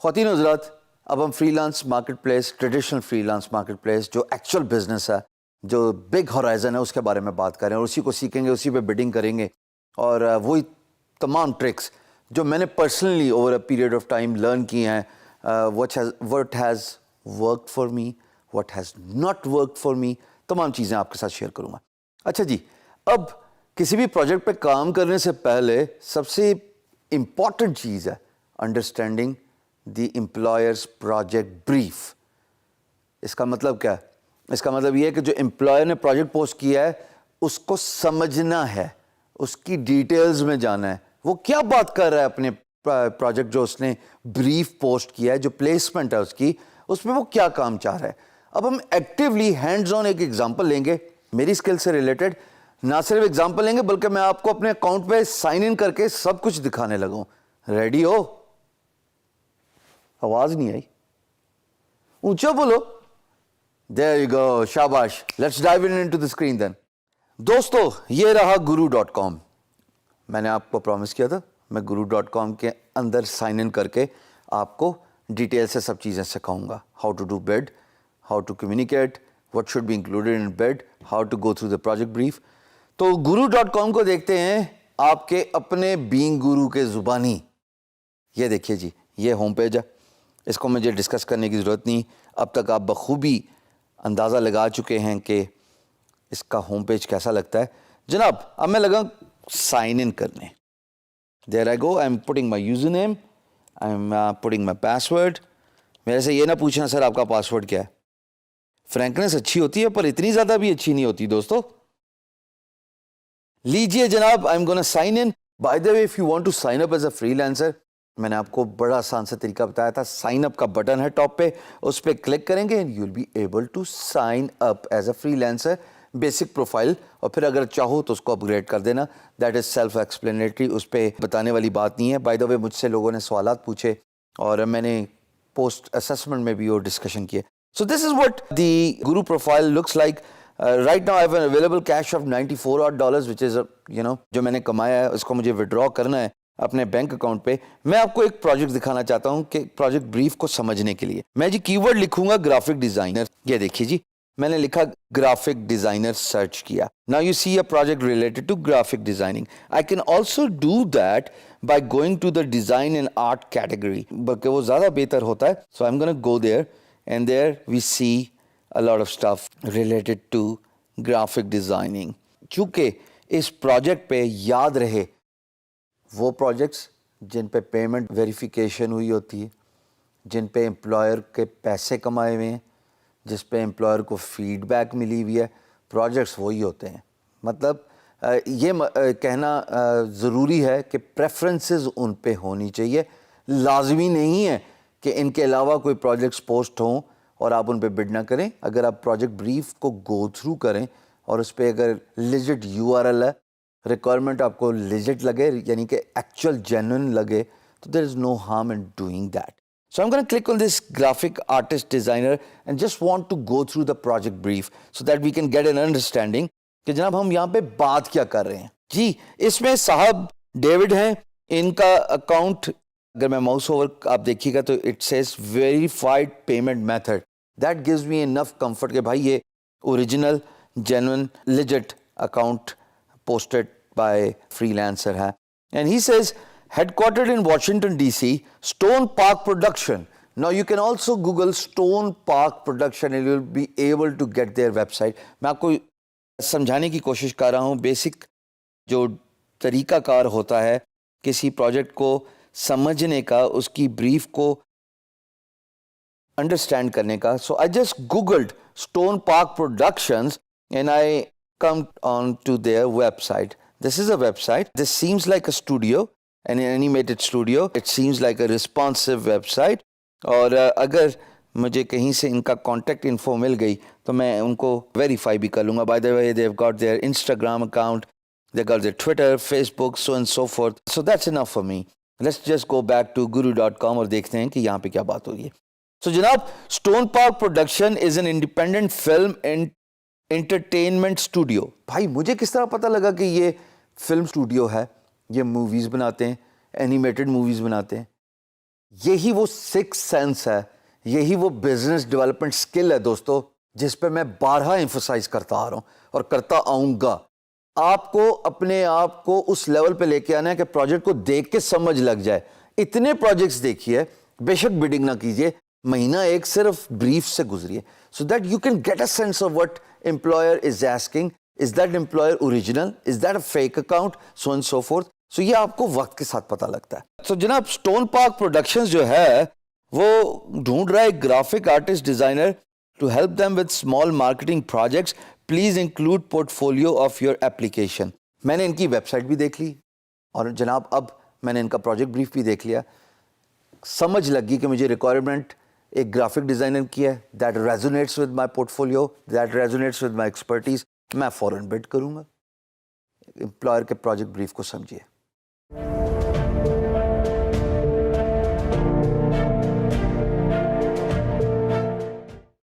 خواتین و حضرات، اب ہم free lance market place, traditional free lance market place جو ایکچوئل بزنس ہے، جو بگ ہورائزن ہے، اس کے بارے میں بات کریں اور اسی کو سیکھیں گے، اسی پہ بڈنگ کریں گے اور وہی تمام ٹرکس جو میں نے personally over a period of time learn کی ہیں، what has worked for me, what has not worked for me, تمام چیزیں آپ کے ساتھ شیئر کروں گا۔ اچھا جی، اب کسی بھی پروجیکٹ پہ کام کرنے سے پہلے سب سے امپورٹنٹ چیز ہے understanding the employer's project brief. اس کا مطلب کیا ہے؟ اس کا مطلب یہ ہے کہ جو امپلائر نے پروجیکٹ پوسٹ کیا ہے اس کو سمجھنا ہے، اس کی ڈیٹیلز میں جانا ہے، وہ کیا بات کر رہا ہے اپنے پروجیکٹ جو اس نے بریف پوسٹ کیا ہے، جو پلیسمنٹ ہے اس میں وہ کیا کام چاہ رہا ہے۔ اب ہم ایکٹیولی ہینڈز آن ایک ایگزامپل لیں گے میری اسکل سے ریلیٹڈ، نہ صرف ایگزامپل لیں گے بلکہ میں آپ کو اپنے اکاؤنٹ پہ سائن ان کر کے سب کچھ دکھانے لگا ہوں۔ ریڈی ہو؟ آواز نہیں آئی، اونچا بولو۔ There you go، شاباش۔ Let's dive into the screen then۔ دوستو، یہ رہا guru.com۔ میں نے آپ کو پرومس کیا تھا میں guru.com کے اندر سائن ان کر کے آپ کو ڈیٹیل سے سب چیزیں سکھاؤں گا۔ How to do bid، how to communicate، what should be included in bid، how to go through the project brief۔ تو guru.com کو دیکھتے ہیں آپ کے اپنے بینگ گرو کے زبانی۔ یہ دیکھیے جی، یہ ہوم پیج ہے، اس کو مجھے ڈسکس کرنے کی ضرورت نہیں، اب تک آپ بخوبی اندازہ لگا چکے ہیں کہ اس کا ہوم پیج کیسا لگتا ہے۔ جناب اب میں لگا سائن ان کرنے۔ There I go, I am putting my username, I am putting my password. میرے سے یہ نہ پوچھنا سر آپ کا پاسورڈ کیا ہے۔ فرینکنس اچھی ہوتی ہے پر اتنی زیادہ بھی اچھی نہیں ہوتی دوستو۔ لیجئے جناب، I am gonna sign in. By the way, if you want to sign up as a freelancer, میں نے آپ کو بڑا آسان سے طریقہ بتایا تھا، سائن اپ کا بٹن ہے ٹاپ پہ، اس پہ کلک کریں گے and you will be able to sign up as a freelancer, basic profile, اور پھر اگر چاہو تو اس کو اپ گریڈ کر دینا۔ دیٹ از سیلف ایکسپلینیٹری، اس پہ بتانے والی بات نہیں ہے۔ بائی دا وے، مجھ سے لوگوں نے سوالات پوچھے اور میں نے پوسٹ اسسمنٹ میں بھی وہ ڈسکشن کیے۔ So this is what the Guru profile looks like. Right now I have an available cash of $94 which is جو میں نے کمایا ہے، اس کو مجھے وڈرا کرنا ہے اپنے بینک اکاؤنٹ پہ۔ میں آپ کو ایک پروجیکٹ دکھانا چاہتا ہوں کہ پروجیکٹ بریف کو سمجھنے کے لیے میں جی کی ورڈ لکھوں گا گرافک ڈیزائنر۔ یہ دیکھیے جی، میں نے لکھا گرافک ڈیزائنر، سرچ کیا۔ Now you see a project related to graphic designing. I can also do that by going to the design and art category، بلکہ وہ زیادہ بہتر ہوتا ہے۔ So I'm gonna go there and there we see a lot of stuff related to graphic designing۔ چونکہ اس project پہ یاد رہے وہ پروجیکٹس جن پہ پیمنٹ ویریفیکیشن ہوئی ہوتی ہے، جن پہ امپلائر کے پیسے کمائے ہوئے ہیں، جس پہ امپلائر کو فیڈ بیک ملی ہوئی ہے، پروجیکٹس وہی ہوتے ہیں۔ مطلب یہ کہنا ضروری ہے کہ پریفرنسز ان پہ ہونی چاہیے۔ لازمی نہیں ہے کہ ان کے علاوہ کوئی پروجیکٹس پوسٹ ہوں اور آپ ان پہ بڈ نہ کریں۔ اگر آپ پروجیکٹ بریف کو گو تھرو کریں اور اس پہ اگر لیجٹ URL ہے، ریکوائرمنٹ آپ کو لیجٹ لگے، یعنی کہ ایکچوئل جینوئن لگے، تو there is no harm in doing that. So I'm going to click on this graphic artist designer and just want to go through the project brief so that we can get an understanding کہ جناب ہم یہاں پہ بات کیا کر رہے ہیں۔ جی، اس میں صاحب ڈیوڈ ہیں، ان کا اکاؤنٹ اگر میں ماؤس اوور آپ دیکھیے گا تو it says verified payment method۔ That gives me enough comfort کہ بھائی یہ original genuine legit account posted by freelancer ہے۔ And he says headquartered in Washington DC, Stone Park Production۔ Now you can also Google Stone Park Production and you'll be able to get their website۔ میں آپ کو سمجھانے کی کوشش کر رہا ہوں بیسک جو طریقہ کار ہوتا ہے کسی پروجیکٹ کو سمجھنے کا، اس کی بریف کو انڈرسٹینڈ کرنے کا۔ So I just Googled Stone Park Productions and I come on to their website۔ This is a website. This seems like a studio, an animated studio۔ It seems like a responsive website۔ اور اگر مجھے کہیں سے ان کا contact info مل گئی تو میں ان کو ویریفائی بھی کر لوں گا۔ By the way they have got their Instagram account، they got their Twitter، Facebook، so and so forth۔ So that's enough for me۔ Let's just go back to guru.com اور دیکھتے ہیں کہ یہاں پہ کیا بات ہو رہی ہے۔ So جناب، Stone Park Production is an independent film and entertainment studio. بھائی مجھے کس طرح پتہ لگا کہ یہ فلم اسٹوڈیو ہے، یہ موویز بناتے ہیں، اینیمیٹڈ موویز بناتے ہیں؟ یہی وہ سکس سینس ہے, یہی وہ بزنس ڈیولپمنٹ سکل ہے دوستو, جس پہ میں بارہا ایمفسائز کرتا آ رہا ہوں اور کرتا آؤں گا. آپ کو اپنے آپ کو اس لیول پہ لے کے آنا ہے کہ پروجیکٹ کو دیکھ کے سمجھ لگ جائے. اتنے پروجیکٹس دیکھیے, بے شک بڈنگ نہ کیجیے, مہینہ ایک صرف بریف سے گزریے, so that you can get a sense of what employer is asking. Is that employer original, is that a fake account, so and so forth. So یہ آپ کو وقت کے ساتھ پتہ لگتا ہے. سو جناب اسٹون پارک پروڈکشنز جو ہے وہ ڈھونڈ رہا ہے ایک graphic artist designer to help them with small marketing projects. Please include portfolio of your application. میں نے ان کی ویب سائٹ بھی دیکھ لی اور جناب اب میں نے ان کا پروجیکٹ بریف بھی دیکھ لیا. سمجھ لگی کہ مجھے ریکوائرمنٹ ایک گرافک ڈیزائنر کی ہے, that resonates with my portfolio, that resonates with my expertise. میں فوراً بڈ کروں گا. امپلائر کے پروجیکٹ بریف کو سمجھیے.